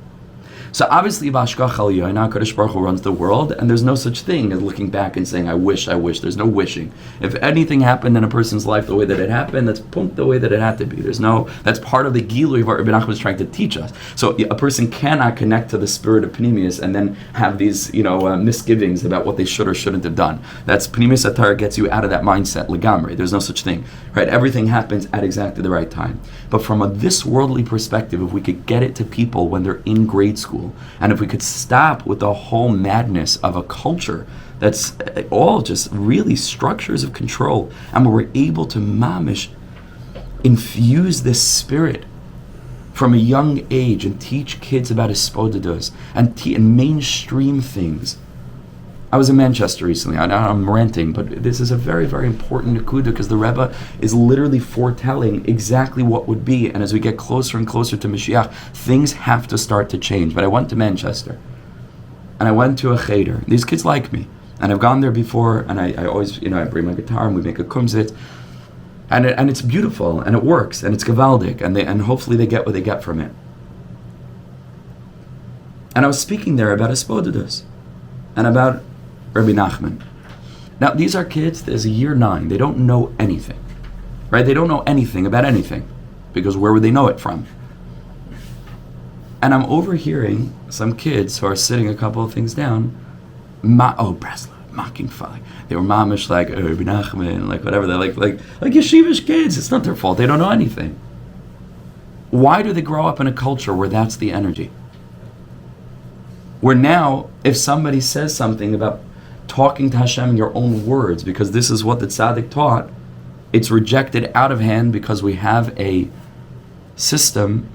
So obviously, Vashkach al Yoina, Kadosh Baruch Hu runs the world, and there's no such thing as looking back and saying, I wish. There's no wishing. If anything happened in a person's life the way that it happened, that's the way that it had to be. That's part of the Geulah of what Rebbe Nachman was trying to teach us. So a person cannot connect to the spirit of Penimiyus and then have these, misgivings about what they should or shouldn't have done. That's Penimiyus HaTorah gets you out of that mindset, legamri. There's no such thing, right? Everything happens at exactly the right time. But from this worldly perspective, if we could get it to people when they're in grade school, and if we could stop with the whole madness of a culture that's all just really structures of control, and we're able to mamish infuse this spirit from a young age and teach kids about hispodados and mainstream things. I was in Manchester recently. I'm ranting, but this is a very, very important nekuda because the Rebbe is literally foretelling exactly what would be. And as we get closer and closer to Mashiach, things have to start to change. But I went to Manchester, and I went to a cheder. These kids like me, and I've gone there before. And I always, I bring my guitar and we make a kumzit, and it's beautiful and it works and it's gavaldik, and hopefully they get what they get from it. And I was speaking there about hispodados and about Rebbe Nachman. Now, these are kids, there's a year 9. They don't know anything, right? They don't know anything about anything, because where would they know it from? And I'm overhearing some kids who are sitting a couple of things down, Breslau, mocking fun. They were mamish like Rebbe Nachman, like whatever. They're like yeshivish kids. It's not their fault. They don't know anything. Why do they grow up in a culture where that's the energy? Where now, if somebody says something about talking to Hashem in your own words, because this is what the tzaddik taught, it's rejected out of hand because we have a system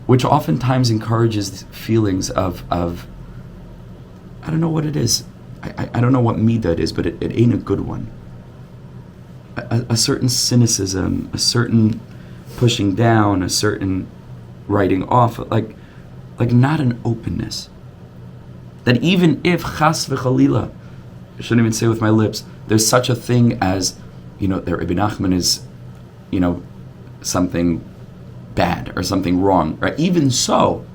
which oftentimes encourages feelings of I don't know what it is. I don't know what midah it is, but it ain't a good one. a certain cynicism, a certain pushing down, a certain writing off, like not an openness. That even if chas v'chalila, I shouldn't even say with my lips, there's such a thing as, that Rebbe Nachman is, something bad or something wrong, right? Even so,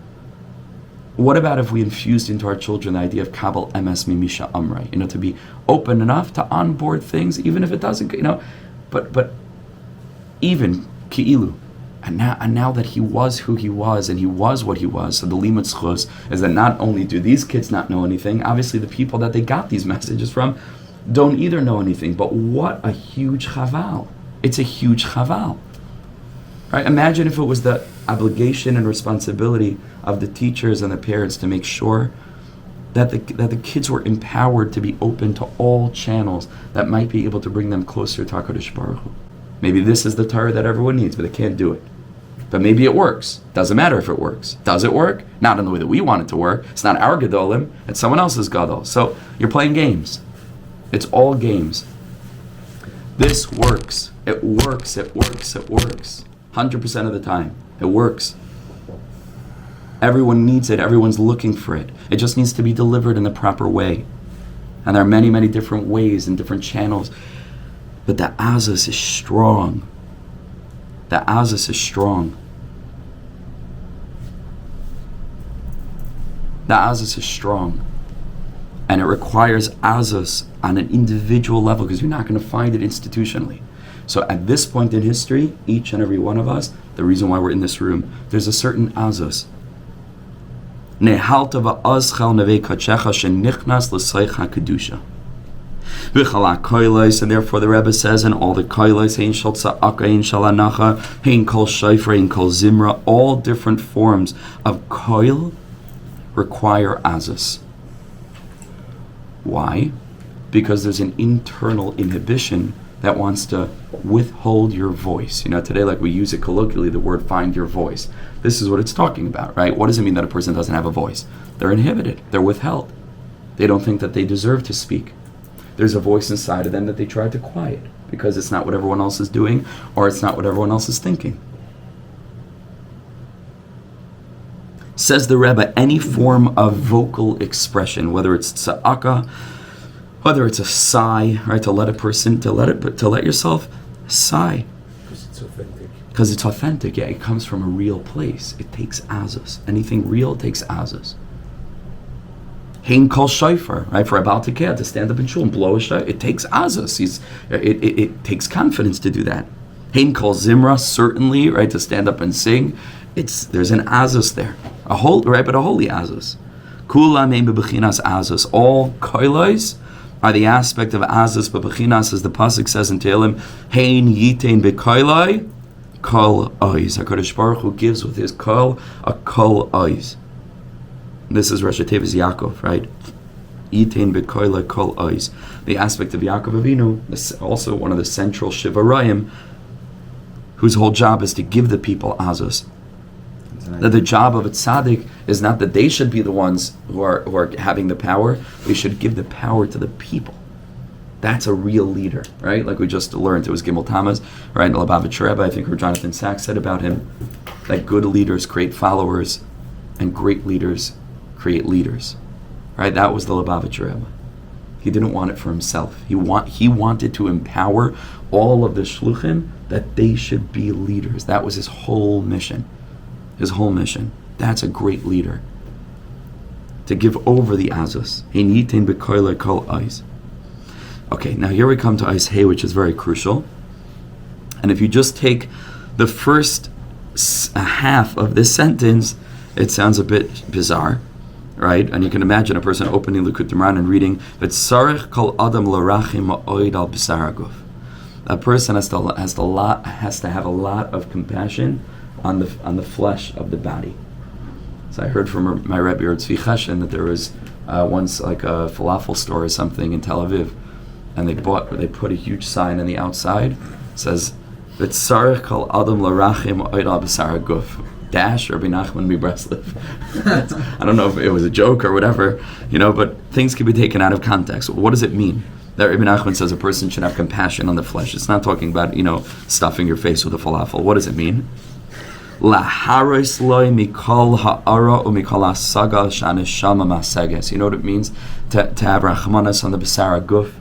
what about if we infused into our children the idea of kabel emes mimisha amrai, to be open enough to onboard things, even if it doesn't, but even ki'ilu, and now that he was who he was and he was what he was, so the limud schus is that not only do these kids not know anything, obviously the people that they got these messages from don't either know anything, but what a huge chaval. It's a huge chaval. Right? Imagine if it was the obligation and responsibility of the teachers and the parents to make sure that the kids were empowered to be open to all channels that might be able to bring them closer to HaKadosh Baruch Hu. Maybe this is the Torah that everyone needs, but they can't do it. But maybe it works. Doesn't matter if it works. Does it work? Not in the way that we want it to work. It's not our Gedolim, it's someone else's Gadol. So you're playing games. It's all games. This works. It works. 100% of the time. It works. Everyone needs it. Everyone's looking for it. It just needs to be delivered in the proper way. And there are many, many different ways and different channels. But the Azus is strong. The Azus is strong. The Azus is strong. And it requires Azus on an individual level because you're not going to find it institutionally. So at this point in history, each and every one of us, the reason why we're in this room, there's a certain Azus. Nehalta va'azchal nevei kachecha shenichnas l'saych ha'kedusha. V'chala koilos, and therefore the Rebbe says, and all the koilos, hein shal tza'aka, hein shal anacha, hein kol shayfer, hein kol zimra, all different forms of koil require Azus. Why? Because there's an internal inhibition that wants to withhold your voice. Today, like we use it colloquially, the word find your voice. This is what it's talking about, right? What does it mean that a person doesn't have a voice? They're inhibited. They're withheld. They don't think that they deserve to speak. There's a voice inside of them that they try to quiet because it's not what everyone else is doing or it's not what everyone else is thinking. Says the Rebbe, any form of vocal expression, whether it's tza'aka, whether it's a sigh, right, to let yourself sigh. Because it's authentic. Because it's authentic, yeah, it comes from a real place. It takes Azus. Anything real takes Azus. Hein kol shofar, right, for a Baal Tekeh to stand up in shul and blow a shofar, it takes Azus. It takes confidence to do that. Hein kol zimra, certainly, right, to stand up and sing, there's an Azus there. But a holy Azus. Kula me'im bebechinas Azus. All koilos are the aspect of Azus, but bechinas, as the pasuk says in Tehillim, hein yitein bekoilai kol ois. HaKadosh Baruch Hu gives with his kol a kol ois. This is Rosh Tevis Ya'akov, right? Yitein bekoilai kol ois. The aspect of Ya'akov Avinu, also one of the central Shivarayim, whose whole job is to give the people Azus. That the job of a tzaddik is not that they should be the ones who are having the power. We should give the power to the people. That's a real leader, right? Like we just learned, it was Gimel Tammuz, right? The Lubavitch Rebbe, I think Jonathan Sachs said about him, that good leaders create followers, and great leaders create leaders, right? That was the Lubavitch Rebbe. He didn't want it for himself. He wanted to empower all of the shluchim that they should be leaders. That was his whole mission. His whole mission. That's a great leader. To give over the Azus. Okay, now here we come to Eis Hey, which is very crucial. And if you just take the first half of this sentence, it sounds a bit bizarre, right? And you can imagine a person opening Likutei and reading, "V'tzarich kol adam l'rachim ma'oid al b'sar haguf." A person has to have a lot of compassion on the flesh of the body. So I heard from my Rebbe Tzvi Cheshen that there was once like a falafel store or something in Tel Aviv, and they put a huge sign on the outside. It says, "V'tzarich kol adam l'rachim oid al b'sar haguf." Dash Rebbe Nachman Breslev. I don't know if it was a joke or whatever, but things can be taken out of context. What does it mean? that Rebbe Nachman says a person should have compassion on the flesh. It's not talking about, stuffing your face with a falafel. What does it mean? Laharos loy mikol ha'ara u'mikol hasaga shaneshama maseges. You know what it means? To have rachmanas on the basara guf.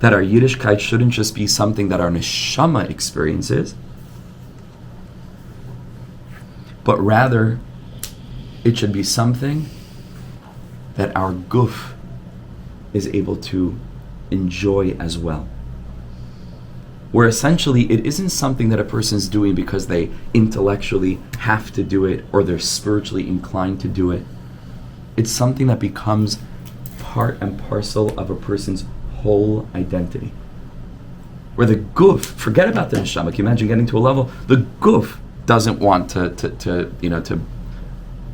That our Yiddishkeit shouldn't just be something that our neshama experiences, but rather it should be something that our guf is able to enjoy as well. Where essentially it isn't something that a person's doing because they intellectually have to do it or they're spiritually inclined to do it. It's something that becomes part and parcel of a person's whole identity. Where the guf, forget about the neshama, can you imagine getting to a level, the guf doesn't want to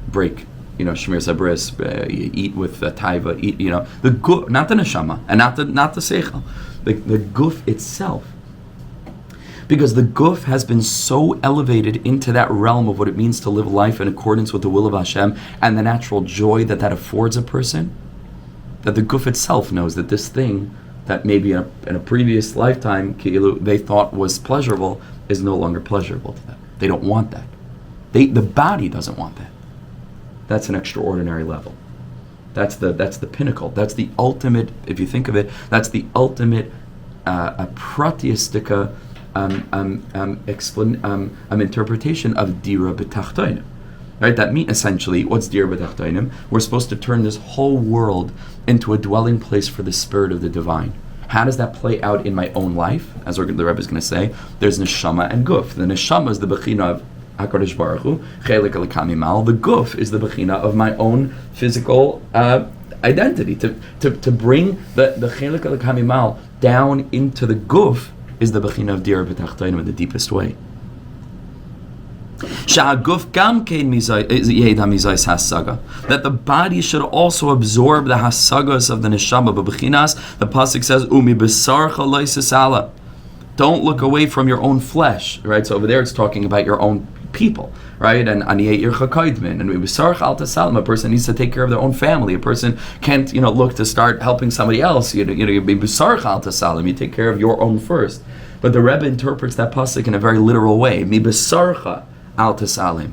break, shmir sabris, eat with taiva, eat, the guf, not the neshama, and not the seichel, the guf itself. Because the guf has been so elevated into that realm of what it means to live life in accordance with the will of Hashem and the natural joy that affords a person, that the guf itself knows that this thing that maybe in a previous lifetime they thought was pleasurable is no longer pleasurable to them. They don't want that. The body doesn't want that. That's an extraordinary level. That's the pinnacle. That's the ultimate, if you think of it, that's the ultimate pratyistika interpretation of dira b'tachtonim. Right? That means essentially, what's dira b'tachtonim? We're supposed to turn this whole world into a dwelling place for the spirit of the divine. How does that play out in my own life? As the Rebbe is going to say, there's neshama and guf. The neshama is the bechina of HaKadosh Baruch Hu, chelik al-kamimal. The guf is the bechina of my own physical identity. To bring the chelik al-kamimal down into the guf is the bechina of dira b'tachtonim in the deepest way. That the body should also absorb the hasagas of the neshama. The pasuk says, "Umi b'sarcha loisasala." Don't look away from your own flesh. Right. So over there, it's talking about your own people. Right. And aniyet ircha kaidmin. And b'sarcha al tasalim. A person needs to take care of their own family. A person can't, look to start helping somebody else. You b'sarcha al tasalim. You take care of your own first. But the Rebbe interprets that pasuk in a very literal way. Mi b'sarcha al tasalim.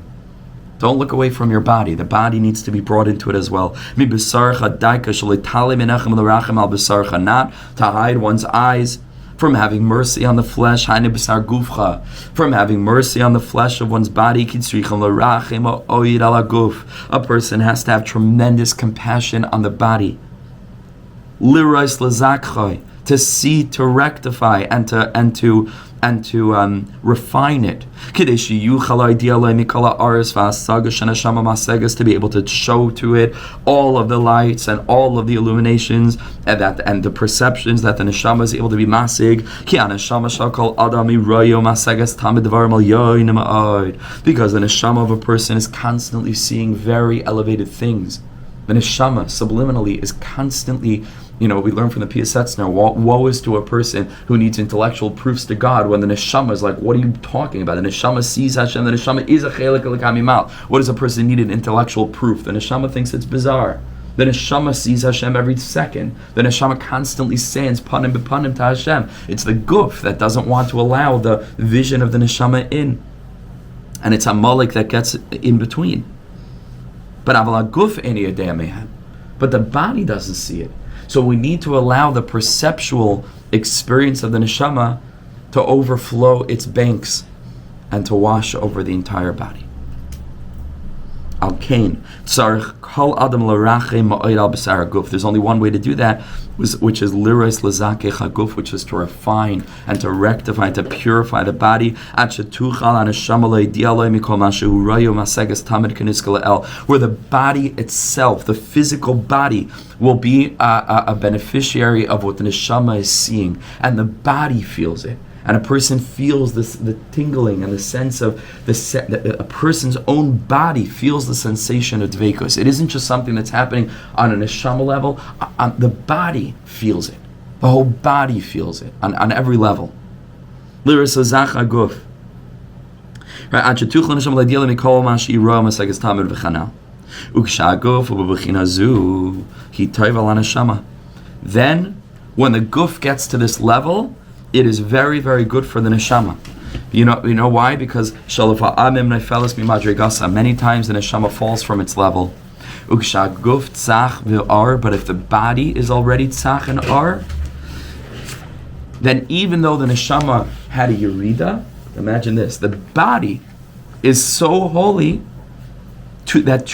Don't look away from your body. The body needs to be brought into it as well. Mi b'sarcha daika shalitalim enachem l'rachem al b'sarcha. Not to hide one's eyes from having mercy on the flesh. Haine b'sar gufcha. From having mercy on the flesh of one's body. Kitzrichem l'rachem o'oid ala guf. A person has to have tremendous compassion on the body. Lirais l'zakchay. To see, to rectify, and to refine it. To be able to show to it all of the lights and all of the illuminations and the perceptions that the neshama is able to be masig. Because the neshama of a person is constantly seeing very elevated things. The neshama subliminally is constantly, we learn from the Piasets now, woe is to a person who needs intellectual proofs to God when the neshama is like, what are you talking about? The neshama sees Hashem, the neshama is a chelik l'kamimal. What does a person need an intellectual proof? The neshama thinks it's bizarre. The neshama sees Hashem every second. The neshama constantly sends panim b'panim to Hashem. It's the guf that doesn't want to allow the vision of the neshama in. And it's Amalek that gets in between. But the body doesn't see it. So we need to allow the perceptual experience of the neshama to overflow its banks and to wash over the entire body. Al kain tzarich kol adam l'rachem ma'od al b'sar haguf. There's only one way to do that, which is liros l'zakech haguf, which is to refine and to rectify, to purify the body. Ad shetuchal haneshama le'idiyah lo mikol mashu rayu maseges tamid keniska le'el, where the body itself, the physical body, will be a beneficiary of what the neshama is seeing, and the body feels it. And a person feels the tingling and the sense of a person's own body feels the sensation of dveikus. It isn't just something that's happening on an neshama level. The body feels it. The whole body feels it on every level. Liris hazach aguf. Right? Ad shetuchal neshama le'diyah mikol mashi ra maseges tamid v'chanal. Uksha aguf u'b'bechina zu hi toiv al neshama. Then When the guf gets to this level, it is very, very good for the neshama. You know why? Because many times the neshama falls from its level. But if the body is already tzach and ar, then even though the neshama had a yerida, imagine this, the body is so holy that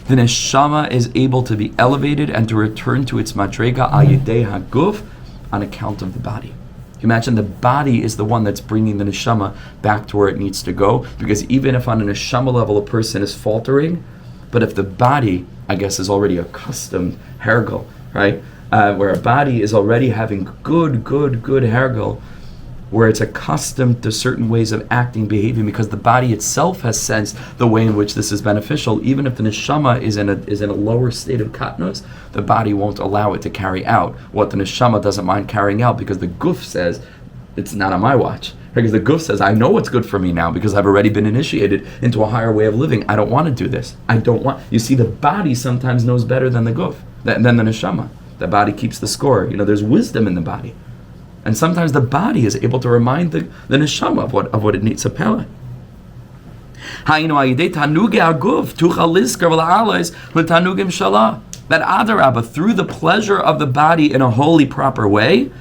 the neshama is able to be elevated and to return to its madrega al yedei haguf on account of the body. Imagine the body is the one that's bringing the neshama back to where it needs to go, because even if on a neshama level a person is faltering, but if the body, I guess, is already accustomed hergel, right? Where a body is already having good hergel, where it's accustomed to certain ways of acting, behaving, because the body itself has sensed the way in which this is beneficial. Even if the neshama is in a lower state of katnos, the body won't allow it to carry out what the neshama doesn't mind carrying out, because the guf says, it's not on my watch. Because the guf says, I know what's good for me now, because I've already been initiated into a higher way of living. I don't want to do this. You see, the body sometimes knows better than the guf, than the neshama. The body keeps the score. There's wisdom in the body. And sometimes the body is able to remind the neshama of what it needs, a pella. That adarabba, through the pleasure of the body in a holy, proper way,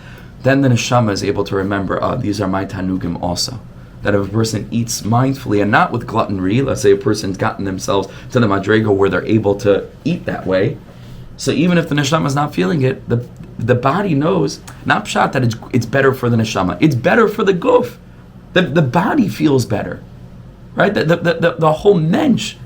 then the neshama is able to remember, these are my tanugim also. That if a person eats mindfully and not with gluttonry, let's say a person's gotten themselves to the madrega where they're able to eat that way, so even if the neshama is not feeling it, the body knows, not pshat that it's better for the neshama, it's better for the guf. The body feels better, right? The whole mensch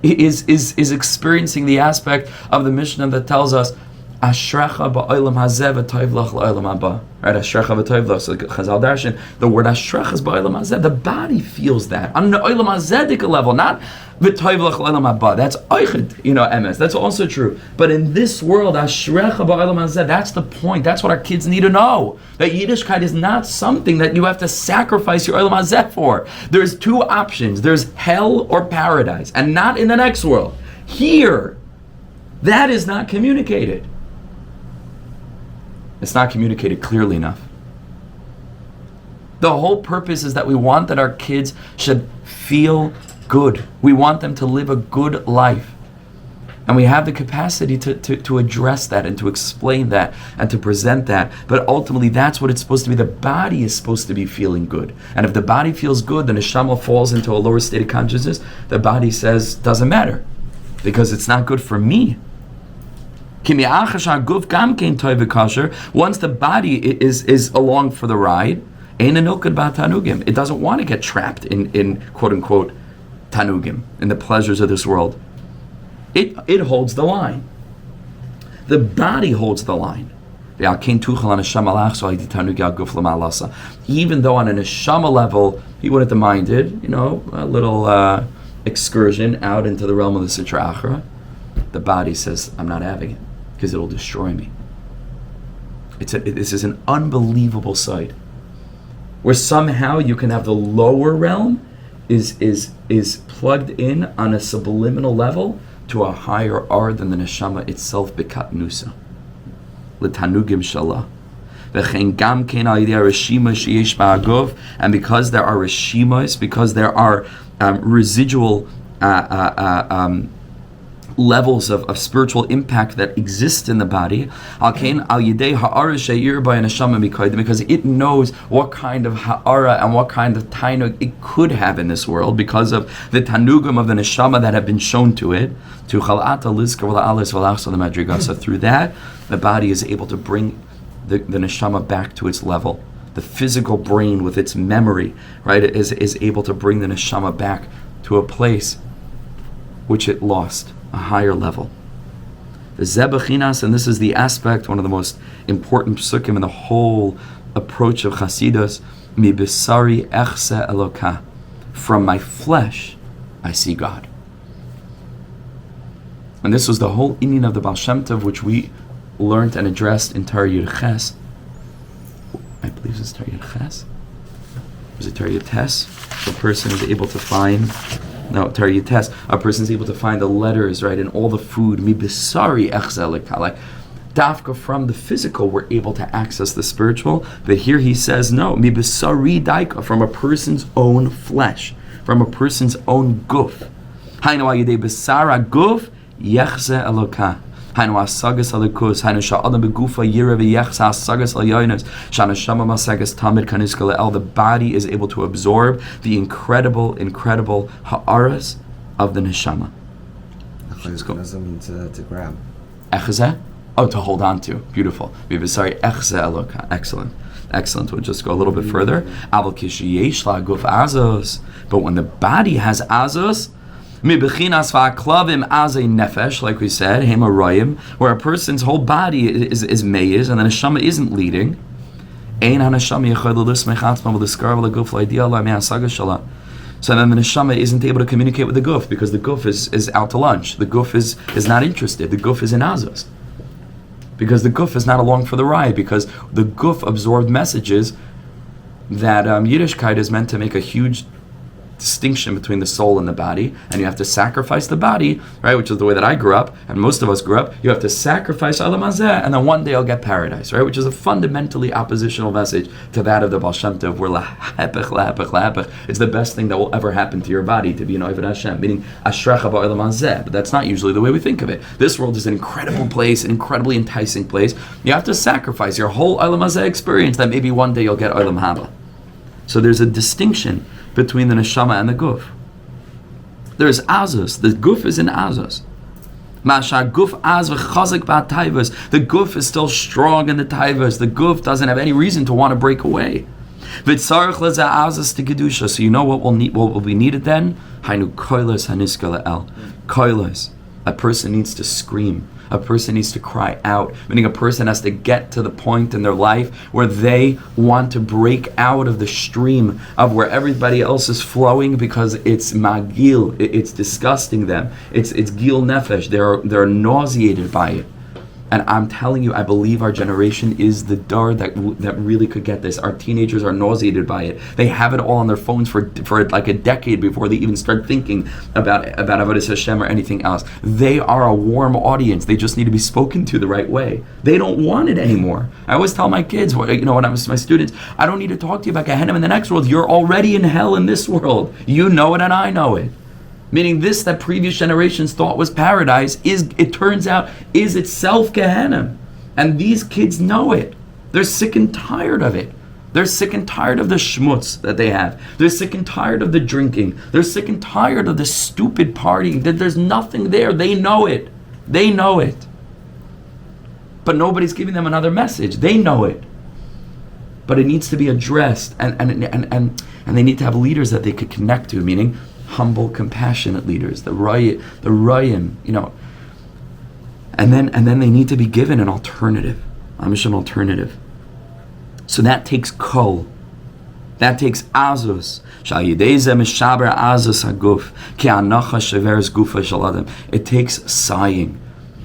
is experiencing the aspect of the Mishnah that tells us, Ashrecha ba'olam hazeh v'toiv lach la'olam haba. Right? Ashrecha v'toiv lach. So Chazal darshan, the word Ashrecha is ba'olam hazeh. The body feels that on the olam hazeh level, not v'toiv lach la'olam haba. That's oichet, emes. That's also true. But in this world, Ashrecha ba'olam hazeh. That's the point. That's what our kids need to know. That Yiddishkeit is not something that you have to sacrifice your olam hazeh for. There's two options. There's hell or paradise, and not in the next world. Here, that is not communicated. It's not communicated clearly enough. The whole purpose is that we want that our kids should feel good. We want them to live a good life. And we have the capacity to address that and to explain that and to present that. But ultimately, that's what it's supposed to be. The body is supposed to be feeling good. And if the body feels good, the neshama falls into a lower state of consciousness. The body says, doesn't matter, because it's not good for me. Once the body is along for the ride, it doesn't want to get trapped in quote unquote tanugim, in the pleasures of this world. It holds the line. The body holds the line. Even though on a neshama level he wouldn't have minded, a little excursion out into the realm of the Sitra Achra, the body says, I'm not having it, because it'll destroy me. This is an unbelievable sight, where somehow you can have the lower realm is plugged in on a subliminal level to a higher R than the neshama itself, bekat nusa, l'tanugim shalah. And because there are reshimas, because there are residual levels of spiritual impact that exist in the body, because it knows what kind of ha'ara and what kind of tainug it could have in this world, because of the tanugim of the neshama that have been shown to it. So through that, the body is able to bring the neshama back to its level. The physical brain with its memory, right, is able to bring the neshama back to a place which it lost, a higher level. The zebachinas, and this is the aspect, one of the most important psukim in the whole approach of Chassidus, mi besari echse eloka, from my flesh I see God. And this was the whole inyan of the Baal Shem Tov, which we learned and addressed in Torah Yud Ches. I believe it's Torah Yud Ches. Was it Torah Yud Tes? The person is able to find No, Torah, you test. A person's able to find the letters, right, in all the food. Mi besari echzeh leka. Like, dafka from the physical, we're able to access the spiritual. But here he says, no, mi besari daika, from a person's own flesh, from a person's own guf. Hainu ayidei besara guf yechzeh elokah. Hainu asagas alikus. Hainu sha'adam begufa yira v'yechzeh asagas alyonos. Shana shama masagas tamid kaniska le'el. The body is able to absorb the incredible ha'aras of the neshama. To grab. Echzeh? Oh, to hold on to. Beautiful. Sorry, echzeh eloka. Excellent. We'll just go a little bit further. Aval kishiyesh la guf azos. But when the body has azos, mi bechinas va'aklavim azay nefesh, like we said, hemaroyim, where a person's whole body is meiz, and the neshama isn't leading. Ein haneshama yechad l'lismech atzma v'liskarv l'guf l'idea la'me'asaga shala. So then the neshama isn't able to communicate with the guf, because the guf is out to lunch. The guf is not interested. The guf is in azos. Because the guf is not along for the ride, because the guf absorbed messages that Yiddishkeit is meant to make a huge distinction between the soul and the body, and you have to sacrifice the body, right, which is the way that I grew up, and most of us grew up. You have to sacrifice Olam Hazeh, and then one day I'll get paradise, right, which is a fundamentally oppositional message to that of the Baal Shem Tov, where lahepech, it's the best thing that will ever happen to your body, to be an Oved Hashem, meaning Ashrecha ba'Olam Hazeh, but that's not usually the way we think of it. This world is an incredible place, an incredibly enticing place. You have to sacrifice your whole Olam Hazeh experience, that maybe one day you'll get Olam Haba. So there's a distinction between the neshama and the guf. There's azos. The guf is in azos. Masha guf az v'chazik ba'taivos. The guf is still strong in the taivos. The guf doesn't have any reason to want to break away. V'tzarich leza azos to kedusha. So you know what will be needed then? Hainu koilos haniska le'el. Koilos. A person needs to scream. A person needs to cry out, meaning a person has to get to the point in their life where they want to break out of the stream of where everybody else is flowing, because it's magil, it's disgusting them. It's gil nefesh. They're nauseated by it. And I'm telling you, I believe our generation is the dar that really could get this. Our teenagers are nauseated by it. They have it all on their phones for like a decade before they even start thinking about Avodas Hashem or anything else. They are a warm audience. They just need to be spoken to the right way. They don't want it anymore. I always tell my kids, when I was my students, I don't need to talk to you about Gehenna in the next world. You're already in hell in this world. You know it and I know it. Meaning this that previous generations thought was paradise it turns out is itself Gehenna. And these kids know it. They're sick and tired of it. They're sick and tired of the schmutz that they have. They're sick and tired of the drinking. They're sick and tired of the stupid partying. There's nothing there. They know it. They know it. But nobody's giving them another message. They know it. But it needs to be addressed, and they need to have leaders that they could connect to, meaning humble, compassionate leaders, the rayim, and then they need to be given an alternative, a mission alternative. So that takes kol, that takes azus. It takes sighing,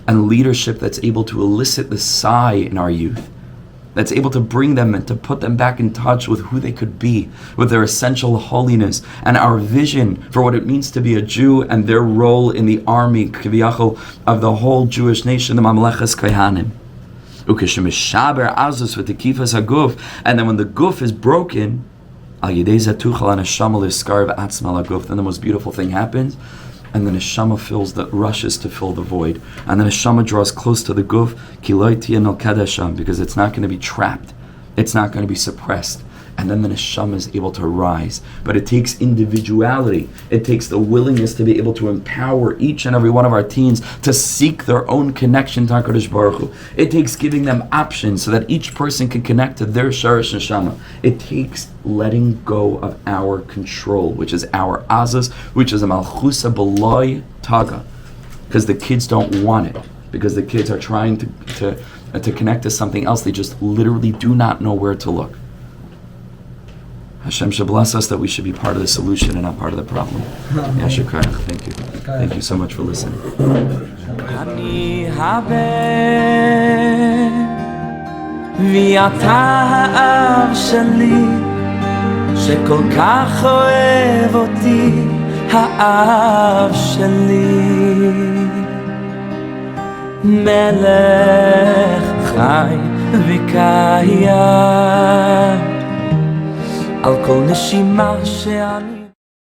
and leadership that's able to elicit the sigh in our youth, that's able to bring them and to put them back in touch with who they could be, with their essential holiness, and our vision for what it means to be a Jew and their role in the army, kiviyachol, of the whole Jewish nation, the Mamlechas Kohanim. And then when the guf is broken, then the most beautiful thing happens, and the neshama rushes to fill the void. And the neshama draws close to the guf, because it's not going to be trapped. It's not going to be suppressed. And then the neshama is able to rise. But it takes individuality. It takes the willingness to be able to empower each and every one of our teens to seek their own connection to HaKadosh Baruch Hu. It takes giving them options so that each person can connect to their sharish neshama. It takes letting go of our control, which is our azas, which is a malchusa b'loy taga. Because the kids don't want it. Because the kids are trying to connect to something else. They just literally do not know where to look. Hashem should bless us that we should be part of the solution and not part of the problem. Yeshua, thank you. Thank you so much for listening. שכל כך אוהב אותי, האב שלי, מלך חי וקיים על כל נשימה שאני